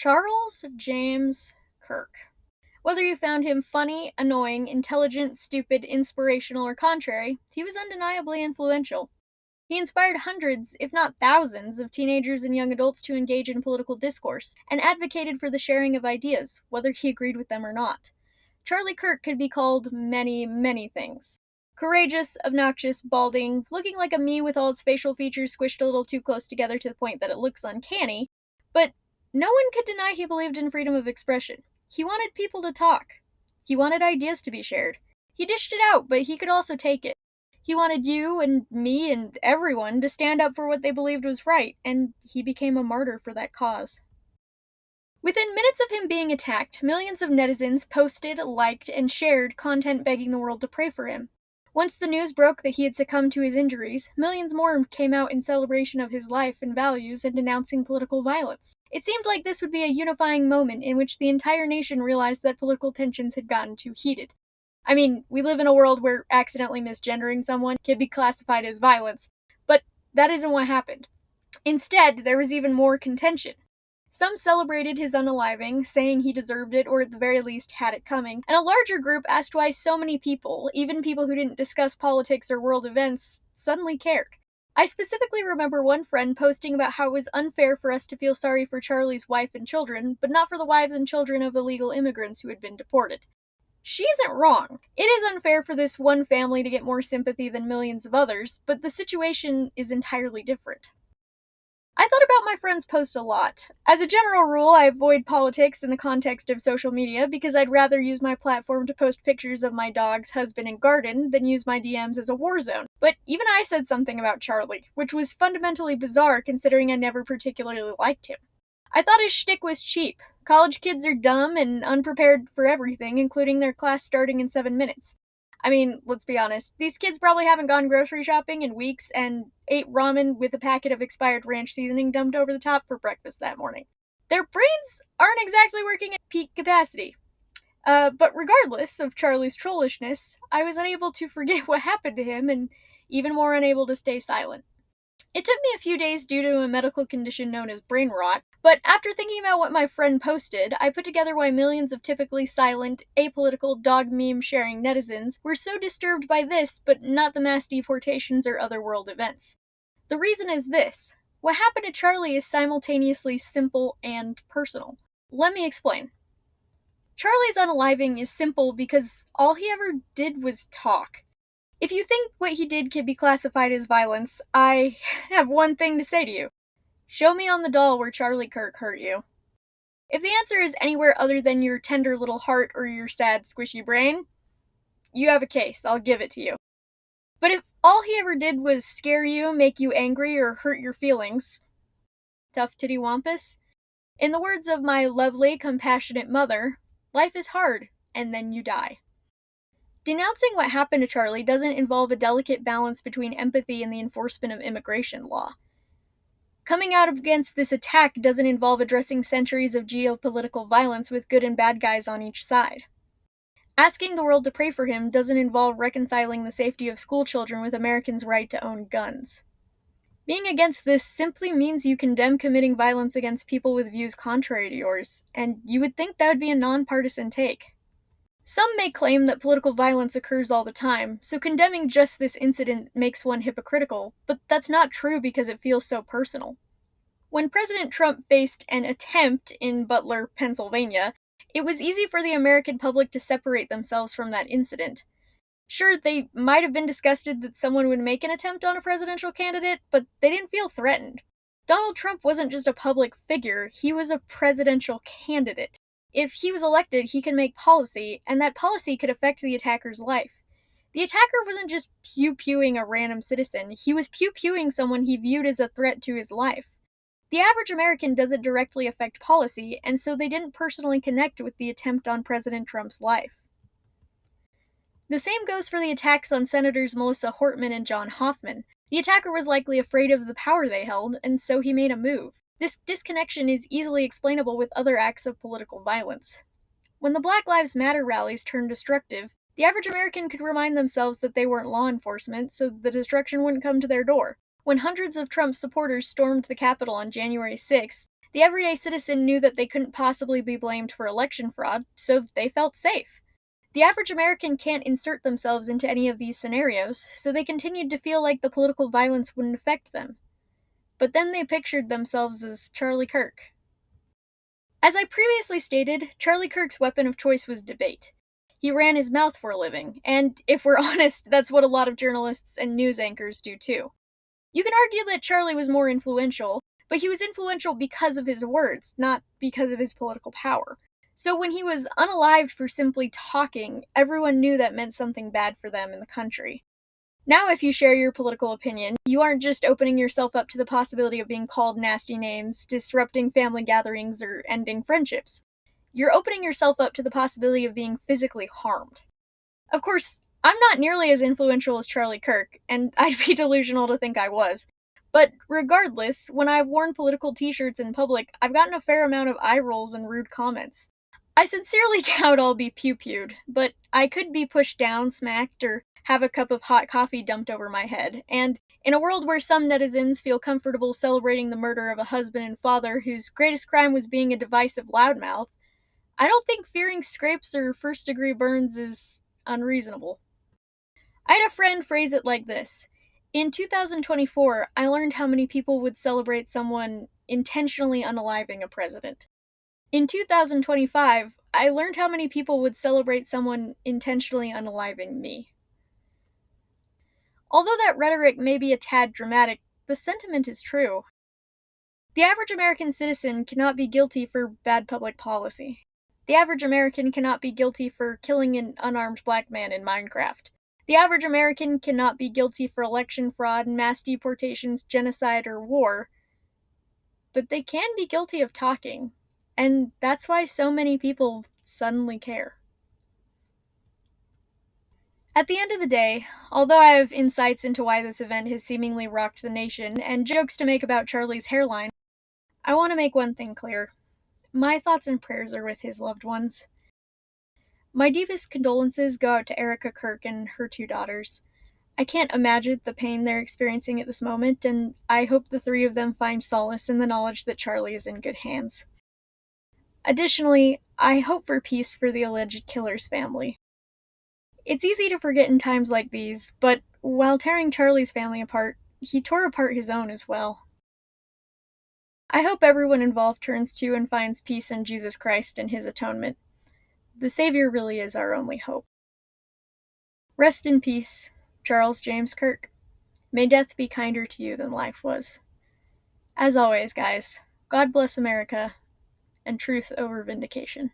Charles James Kirk. Whether you found him funny, annoying, intelligent, stupid, inspirational, or contrary, he was undeniably influential. He inspired hundreds, if not thousands, of teenagers and young adults to engage in political discourse, and advocated for the sharing of ideas, whether he agreed with them or not. Charlie Kirk could be called many, many things. Courageous, obnoxious, balding, looking like a me with all its facial features squished a little too close together to the point that it looks uncanny, but no one could deny he believed in freedom of expression. He wanted people to talk. He wanted ideas to be shared. He dished it out, but he could also take it. He wanted you and me and everyone to stand up for what they believed was right, and he became a martyr for that cause. Within minutes of him being attacked, millions of netizens posted, liked, and shared content begging the world to pray for him. Once the news broke that he had succumbed to his injuries, millions more came out in celebration of his life and values and denouncing political violence. It seemed like this would be a unifying moment in which the entire nation realized that political tensions had gotten too heated. I mean, we live in a world where accidentally misgendering someone can be classified as violence, but that isn't what happened. Instead, there was even more contention. Some celebrated his unaliving, saying he deserved it or at the very least had it coming, and a larger group asked why so many people, even people who didn't discuss politics or world events, suddenly cared. I specifically remember one friend posting about how it was unfair for us to feel sorry for Charlie's wife and children, but not for the wives and children of illegal immigrants who had been deported. She isn't wrong. It is unfair for this one family to get more sympathy than millions of others, but the situation is entirely different. I thought about my friend's post a lot. As a general rule, I avoid politics in the context of social media because I'd rather use my platform to post pictures of my dogs, husband, and garden than use my DMs as a war zone. But even I said something about Charlie, which was fundamentally bizarre considering I never particularly liked him. I thought his shtick was cheap. College kids are dumb and unprepared for everything, including their class starting in 7 minutes. I mean, let's be honest, these kids probably haven't gone grocery shopping in weeks and ate ramen with a packet of expired ranch seasoning dumped over the top for breakfast that morning. Their brains aren't exactly working at peak capacity. But regardless of Charlie's trollishness, I was unable to forget what happened to him and even more unable to stay silent. It took me a few days due to a medical condition known as brain rot, but after thinking about what my friend posted, I put together why millions of typically silent, apolitical, dog meme sharing netizens were so disturbed by this, but not the mass deportations or other world events. The reason is this: what happened to Charlie is simultaneously simple and personal. Let me explain. Charlie's unaliving is simple because all he ever did was talk. If you think what he did can be classified as violence, I have one thing to say to you. Show me on the doll where Charlie Kirk hurt you. If the answer is anywhere other than your tender little heart or your sad, squishy brain, you have a case, I'll give it to you. But if all he ever did was scare you, make you angry, or hurt your feelings, tough titty wampus, in the words of my lovely, compassionate mother, life is hard, and then you die. Denouncing what happened to Charlie doesn't involve a delicate balance between empathy and the enforcement of immigration law. Coming out against this attack doesn't involve addressing centuries of geopolitical violence with good and bad guys on each side. Asking the world to pray for him doesn't involve reconciling the safety of schoolchildren with Americans' right to own guns. Being against this simply means you condemn committing violence against people with views contrary to yours, and you would think that would be a nonpartisan take. Some may claim that political violence occurs all the time, so condemning just this incident makes one hypocritical, but that's not true because it feels so personal. When President Trump faced an attempt in Butler, Pennsylvania, it was easy for the American public to separate themselves from that incident. Sure, they might have been disgusted that someone would make an attempt on a presidential candidate, but they didn't feel threatened. Donald Trump wasn't just a public figure, he was a presidential candidate. If he was elected, he could make policy, and that policy could affect the attacker's life. The attacker wasn't just pew-pewing a random citizen, he was pew-pewing someone he viewed as a threat to his life. The average American doesn't directly affect policy, and so they didn't personally connect with the attempt on President Trump's life. The same goes for the attacks on Senators Melissa Hortman and John Hoffman. The attacker was likely afraid of the power they held, and so he made a move. This disconnection is easily explainable with other acts of political violence. When the Black Lives Matter rallies turned destructive, the average American could remind themselves that they weren't law enforcement, so the destruction wouldn't come to their door. When hundreds of Trump supporters stormed the Capitol on January 6th, The everyday citizen knew that they couldn't possibly be blamed for election fraud, so they felt safe. The average American can't insert themselves into any of these scenarios, so they continued to feel like the political violence wouldn't affect them. But then they pictured themselves as Charlie Kirk. As I previously stated, Charlie Kirk's weapon of choice was debate. He ran his mouth for a living, and if we're honest, that's what a lot of journalists and news anchors do too. You can argue that Charlie was more influential, but he was influential because of his words, not because of his political power. So when he was unalived for simply talking, everyone knew that meant something bad for them in the country. Now, if you share your political opinion, you aren't just opening yourself up to the possibility of being called nasty names, disrupting family gatherings, or ending friendships. You're opening yourself up to the possibility of being physically harmed. Of course, I'm not nearly as influential as Charlie Kirk, and I'd be delusional to think I was. But regardless, when I've worn political t-shirts in public, I've gotten a fair amount of eye rolls and rude comments. I sincerely doubt I'll be pew-pewed, but I could be pushed down, smacked, or have a cup of hot coffee dumped over my head. And in a world where some netizens feel comfortable celebrating the murder of a husband and father whose greatest crime was being a divisive loudmouth, I don't think fearing scrapes or first-degree burns is unreasonable. I had a friend phrase it like this: in 2024, I learned how many people would celebrate someone intentionally unaliving a president. In 2025, I learned how many people would celebrate someone intentionally unaliving me. Although that rhetoric may be a tad dramatic, the sentiment is true. The average American citizen cannot be guilty for bad public policy. The average American cannot be guilty for killing an unarmed black man in Minecraft. The average American cannot be guilty for election fraud, mass deportations, genocide, or war. But they can be guilty of talking, and that's why so many people suddenly care. At the end of the day, although I have insights into why this event has seemingly rocked the nation and jokes to make about Charlie's hairline, I want to make one thing clear. My thoughts and prayers are with his loved ones. My deepest condolences go out to Erica Kirk and her 2 daughters. I can't imagine the pain they're experiencing at this moment, and I hope the 3 of them find solace in the knowledge that Charlie is in good hands. Additionally, I hope for peace for the alleged killer's family. It's easy to forget in times like these, but while tearing Charlie's family apart, he tore apart his own as well. I hope everyone involved turns to and finds peace in Jesus Christ and his atonement. The Savior really is our only hope. Rest in peace, Charles James Kirk. May death be kinder to you than life was. As always, guys, God bless America, and truth over vindication.